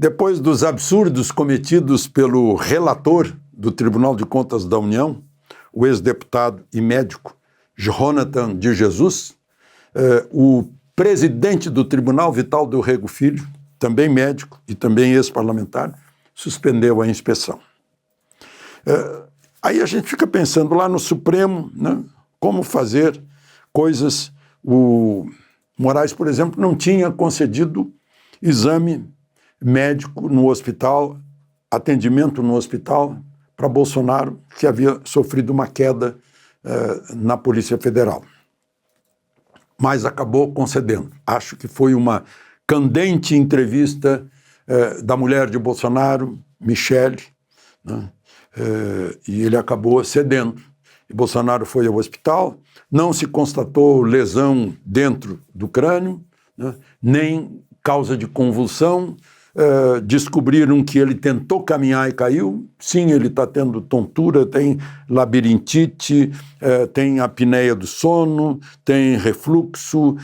Depois dos absurdos cometidos pelo relator do Tribunal de Contas da União, o ex-deputado e médico Jonathan de Jesus, o presidente do Tribunal, Vital do Rego Filho, também médico e também ex-parlamentar, suspendeu a inspeção. Aí a gente fica pensando lá no Supremo, né, como fazer coisas. O Moraes, por exemplo, não tinha concedido exame médico no hospital, atendimento no hospital para Bolsonaro, que havia sofrido uma queda na Polícia Federal. Mas acabou concedendo. Acho que foi uma candente entrevista da mulher de Bolsonaro, Michele, né? E ele acabou cedendo. E Bolsonaro foi ao hospital, não se constatou lesão dentro do crânio, né? Nem causa de convulsão. Descobriram que ele tentou caminhar e caiu. Sim, ele está tendo tontura, tem labirintite, tem apneia do sono, tem refluxo,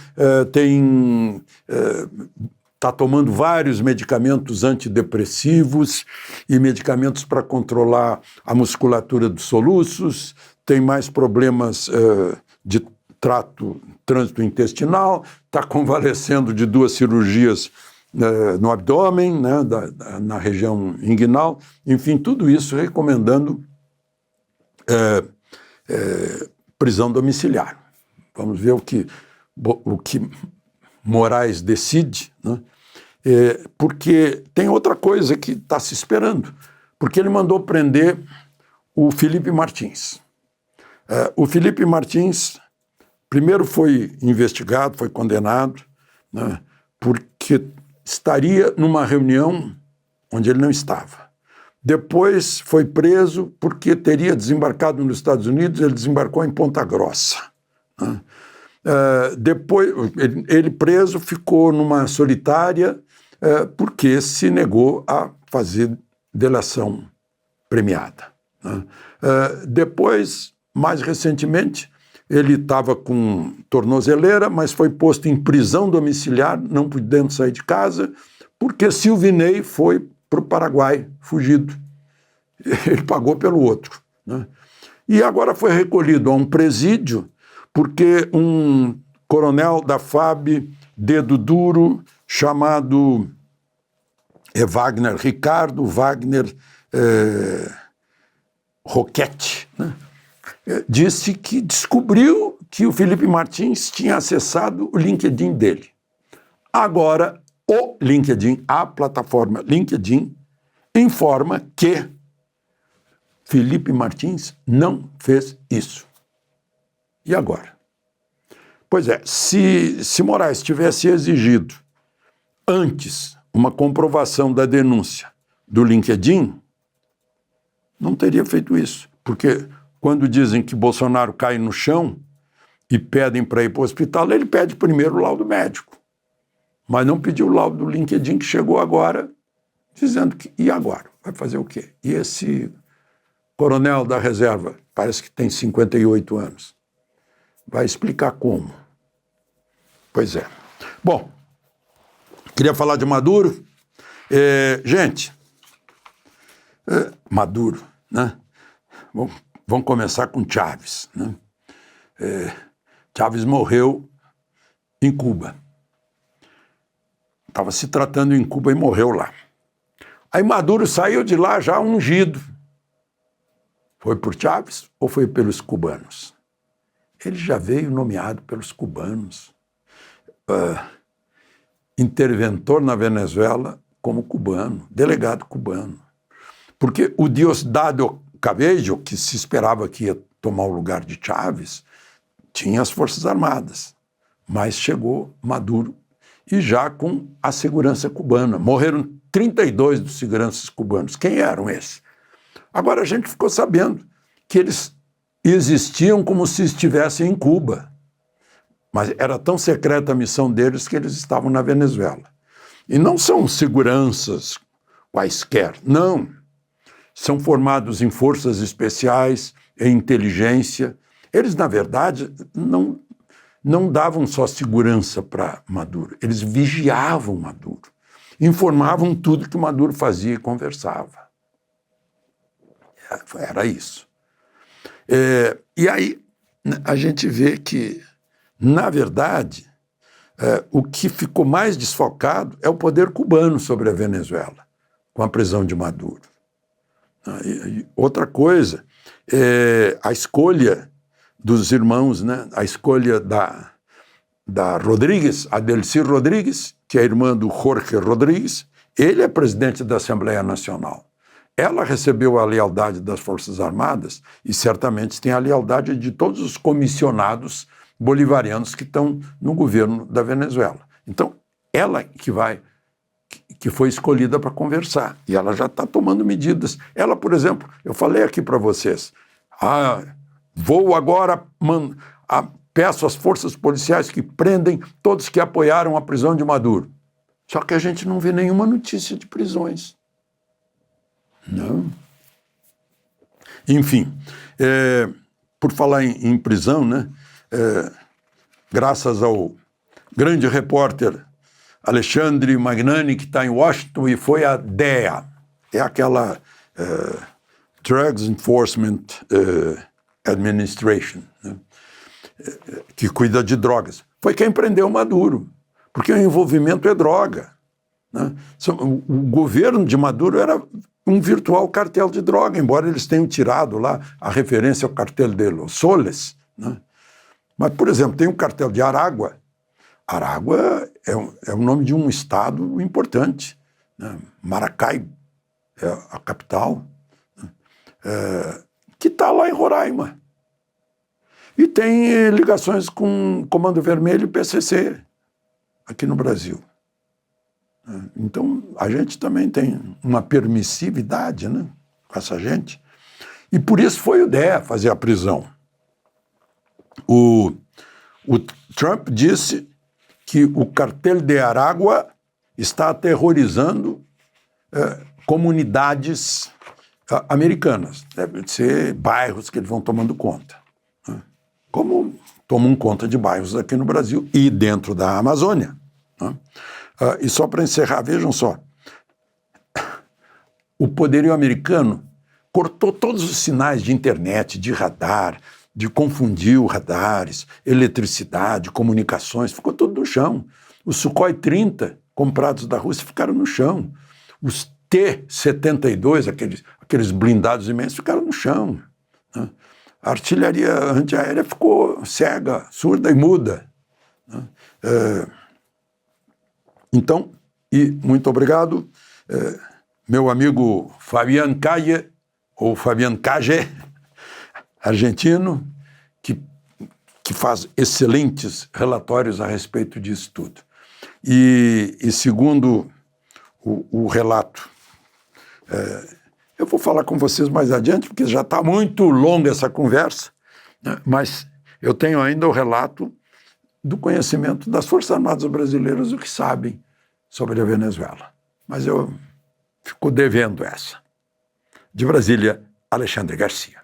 está tomando vários medicamentos antidepressivos e medicamentos para controlar a musculatura dos soluços, tem mais problemas de trânsito intestinal, está convalescendo de 2 cirurgias no abdômen, né, na região inguinal, enfim, tudo isso recomendando prisão domiciliar. Vamos ver o que Moraes decide, né? Porque tem outra coisa que está se esperando, porque ele mandou prender o Felipe Martins. O Felipe Martins primeiro foi investigado, foi condenado, né, porque estaria numa reunião onde ele não estava. Depois foi preso porque teria desembarcado nos Estados Unidos, ele desembarcou em Ponta Grossa, né? Depois, ele preso ficou numa solitária porque se negou a fazer delação premiada, né? Depois, mais recentemente, ele estava com tornozeleira, mas foi posto em prisão domiciliar, não podendo sair de casa, porque Silvinei foi para o Paraguai, fugido. Ele pagou pelo outro, né? E agora foi recolhido a um presídio, porque um coronel da FAB, dedo duro, chamado Ricardo Wagner Roquette, né, disse que descobriu que o Felipe Martins tinha acessado o LinkedIn dele. Agora, o LinkedIn, a plataforma LinkedIn, informa que Felipe Martins não fez isso. E agora? Pois é, se Moraes tivesse exigido antes uma comprovação da denúncia do LinkedIn, não teria feito isso. Porque quando dizem que Bolsonaro cai no chão e pedem para ir para o hospital, ele pede primeiro o laudo médico. Mas não pediu o laudo do LinkedIn, que chegou agora, dizendo que, e agora? Vai fazer o quê? E esse coronel da reserva, parece que tem 58 anos, vai explicar como. Pois é. Bom, queria falar de Maduro. Gente, Maduro, né? Vamos começar com Chávez, né? Chávez morreu em Cuba. Estava se tratando em Cuba e morreu lá. Aí Maduro saiu de lá já ungido. Foi por Chávez ou foi pelos cubanos? Ele já veio nomeado pelos cubanos. Interventor na Venezuela como cubano, delegado cubano. Porque o Diosdado Cabello, que se esperava que ia tomar o lugar de Chávez, tinha as Forças Armadas. Mas chegou Maduro e já com a segurança cubana. Morreram 32 dos seguranças cubanos. Quem eram esses? Agora a gente ficou sabendo que eles existiam como se estivessem em Cuba. Mas era tão secreta a missão deles que eles estavam na Venezuela. E não são seguranças quaisquer, não. São formados em forças especiais, em inteligência. Eles, na verdade, não davam só segurança para Maduro, eles vigiavam Maduro. informavam tudo que o Maduro fazia e conversava. Era isso. E aí a gente vê que, na verdade, o que ficou mais desfocado é o poder cubano sobre a Venezuela, com a prisão de Maduro. E outra coisa, a escolha dos irmãos, né? A escolha da Rodríguez, a Delcy Rodríguez, que é irmã do Jorge Rodríguez, ele é presidente da Assembleia Nacional. Ela recebeu a lealdade das Forças Armadas e certamente tem a lealdade de todos os comissionados bolivarianos que estão no governo da Venezuela. Então, ela que foi escolhida para conversar, e ela já está tomando medidas. Ela, por exemplo, eu falei aqui para vocês, vou agora, peço às forças policiais que prendem todos que apoiaram a prisão de Maduro. Só que a gente não vê nenhuma notícia de prisões. Não. Enfim, por falar em prisão, né, graças ao grande repórter Alexandre Magnani, que está em Washington, e foi a DEA, é aquela Drugs Enforcement Administration, né, que cuida de drogas. Foi quem prendeu Maduro, porque o envolvimento é droga. Né? O governo de Maduro era um virtual cartel de droga, embora eles tenham tirado lá a referência ao cartel de Los Soles. Né? Mas, por exemplo, tem o cartel de Aragua. Aragua é o nome de um estado importante. Né? Maracaibo é a capital, né? Que está lá em Roraima. E tem ligações com o Comando Vermelho e PCC aqui no Brasil. Então, a gente também tem uma permissividade, né, com essa gente. E por isso foi o DEA fazer a prisão. O Trump disse que o cartel de Aragua está aterrorizando comunidades americanas. Deve ser bairros que eles vão tomando conta. Né? Como tomam conta de bairros aqui no Brasil e dentro da Amazônia. Né? E só para encerrar, vejam só, o poderio americano cortou todos os sinais de internet, de radar, de confundir radares, eletricidade, comunicações, ficou tudo no chão. Os Sukhoi 30 comprados da Rússia ficaram no chão. Os T-72, aqueles blindados imensos, ficaram no chão. Né? A artilharia antiaérea ficou cega, surda e muda. Né? Então, e muito obrigado, meu amigo Fabian Calle, ou Fabian Cage, argentino, que faz excelentes relatórios a respeito disso tudo. E segundo o relato, eu vou falar com vocês mais adiante, porque já está muito longa essa conversa, né? Mas eu tenho ainda o relato do conhecimento das Forças Armadas brasileiras, o que sabem sobre a Venezuela. Mas eu fico devendo essa. De Brasília, Alexandre Garcia.